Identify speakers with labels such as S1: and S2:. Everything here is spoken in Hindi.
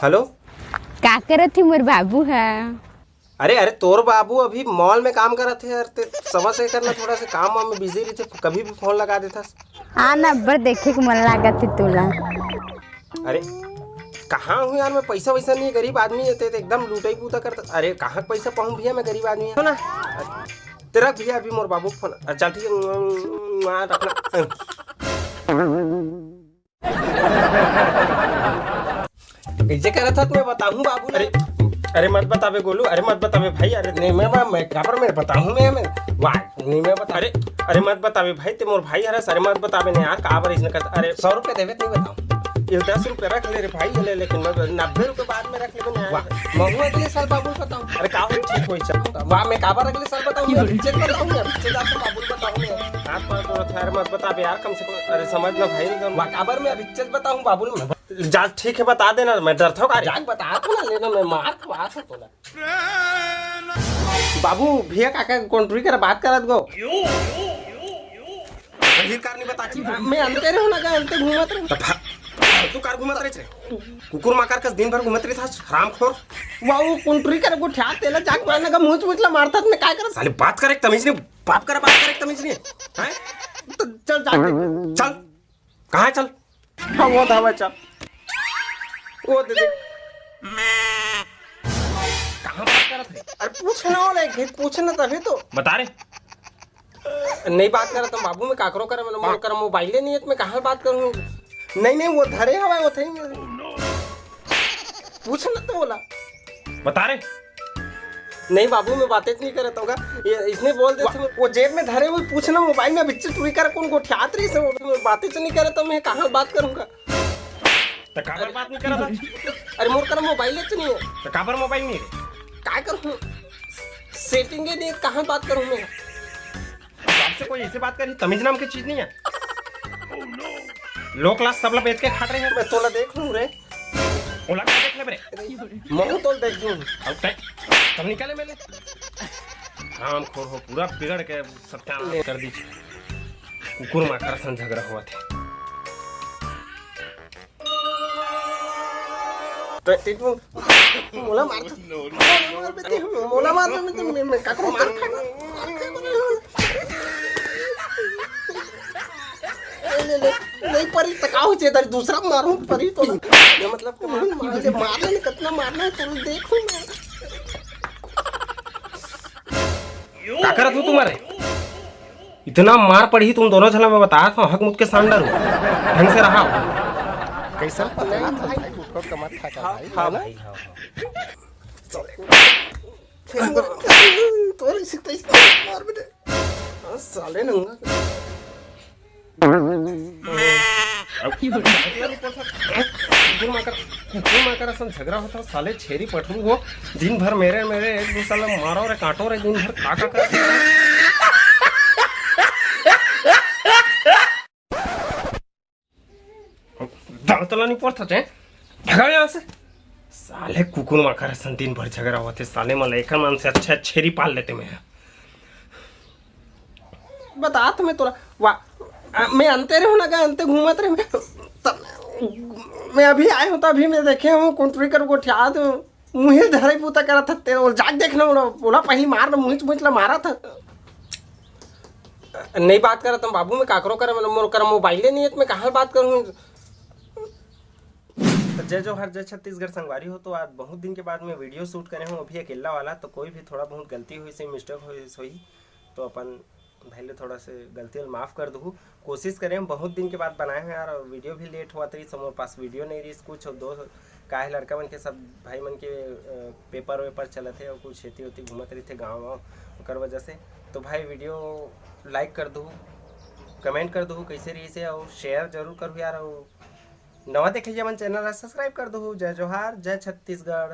S1: हेलो।
S2: का करत थी मोर बाबू है।
S1: अरे तोर बाबू अभी मॉल में काम करत थे यार, ते समझ से करना, थोड़ा सा काम वाम में बिजी रहते, कभी भी फोन लगा देता।
S2: हाँ ना बर देखे के मन लागत थी तोला।
S1: अरे कहाँ हूँ यार मैं, पैसा वैसा नहीं है, गरीब आदमी है, ते एकदम लूटाई पूता करता। अरे कहाँ पैसा पाऊँ भैया, मैं गरीब आदमी है ना। तेरा भैया अभी मोर बाबू फोन, चल ठीक है रखना। कैसे करा था मैं बताऊँ बाबू। अरे मत बतावे गोलू, अरे मत बतावे भाई। अरे नहीं मैं काबर मैं बताऊँ मैं वाह नहीं मैं बता। अरे मत बतावे भाई, ते मोर भाई। अरे मत बतावे नहीं यार, काबर इसने कर। अरे 100 रुपये देवे नहीं बताऊँ, ये 10 रुपये रख ले रे भाई ले, लेकिन मैं 90 रुपये बाद में रख ले। मैं अगले साल बाबू बताऊँ। अरे का ठीक हो चल वाह, मैं काबर अगले साल बताऊँ, चेक बताऊँ बाबू बताऊँ हाथ मार दो। अरे मत बतावे यार कम से कम, अरे समझ ना भाई वाह काबर मैं अभी चेक बताऊँ बाबू में। जा ठीक है बता देना, मैं डरता हूँ जाग बता तो ना लेना, मैं मार खवा सकता हूँ बाबू। भैया काका कॉन्ट्री कर बात करत गो नहीं बता मैं अंते रहो ना, अंते घूमत रहे तू कार घूमत रहे कुकुर माकार का दिन भर घूमत रहे था हरामखोर। वाओ कॉन्ट्री कर गो ठा तेला जाग मारने का मुझला मारता मैं काय कर साले बात करे तमीज नहीं, बात करे तमीज नहीं है। तो चल जाग चल, कहाँ चल। हाँ वो धावा चल वो दे कहाँ बात करत है। अरे पूछना वाला है, पूछना तभी तो बता रहे। नहीं बात कर तुम बाबू में काकरो कर मन कर मोबाइल नहीं है तो मैं कहाँ बात करूँ। नहीं वो धरे हवा वो थे पूछना तो बोला बता रहे। नहीं बाबू मैं बातें नहीं करत होगा, इसने बोल दे वो जेब में धरे हुए पूछना मोबाइल में बिच्चे टूरी कर कौन गोठियात रही से बातें तो नहीं करे तो मैं कहाँ बात करूँगा। तो काबर बात नहीं करा। अरे मोर कर मोबाइल नहीं है तो काबर मोबाइल नहीं है क्या करूँ, सेटिंग नहीं कहाँ बात करूँ मैं। आपसे कोई ऐसे बात करी तमीज नाम की चीज नहीं है। लो क्लास सब लोग बेच के खाट रहे हैं, मैं तोला देख लूँ रे ओला का देख ले मेरे मैं तो देख लूँ तब निकाले मैंने हम खोर हो पूरा बिगड़ के सत्यानाश कर दी। कुकुर माकर सन झगड़ा हुआ थे मोला मार मोला मार मैं काकरो मार नहीं परी तकाओ चे दर दूसरा मारूं परी तो ये मतलब मारने में कितना मारना है चल देखूं मैं क्या करत हूं तुम्हारे इतना मार पड़ी तुम दोनों झला मैं बताया था हक मुझ के सामने ढंग से रहा कैसा भाई को कमत था का भाई हां भाई तो इससे मार बेटे साले नंगा झगड़ा होता साले छेरी पठरू हो दिन भर मेरे एक दूसरा मारो रे काटो रे दिन भर काका कर दांतला नहीं पड़ता थे भगा यहाँ से साले कुकुर माकर सन दिन भर झगड़ा होते साले मलाइका मन से अच्छा छेरी पाल लेते मैं बता तुम्हें तोरा वाह मैं अंते रहो ना का अंते घूमत रहे मैं अभी आए हूँ तो अभी मैं देखे हूँ कंट्री कर गोठिया तो मुझे धरे पूता करा था तेरे जाग देखना बोला पहली मार मुझला मारा था। नहीं बात करा तुम बाबू में काकरो कर मोर कर मोबाइल नहीं है तो मैं कहाँ बात करूँ। तो जय जोहर जय छत्तीसगढ़ संगवारी हो। तो आज बहुत दिन के बाद मैं वीडियो शूट करे हूँ अभी अकेला वाला, तो कोई भी थोड़ा बहुत गलती हुई से मिस्टेक हुई तो अपन पहले थोड़ा से गलती माफ़ कर दूँ। कोशिश करें बहुत दिन के बाद बनाए हैं यार, और वीडियो भी लेट हुआ था समोर पास वीडियो नहीं रही कुछ दो का है लड़का मन के सब भाई मन के पेपर वेपर चले थे और कुछ खेती होती घूमत रही थे गाँव कर वजह से। तो भाई वीडियो लाइक कर दूँ, कमेंट कर दूँ कैसे रही से, और शेयर जरूर करूँ यार, और नवा देखे मन चैनल सब्सक्राइब कर दो। जय जोहार जय छत्तीसगढ़।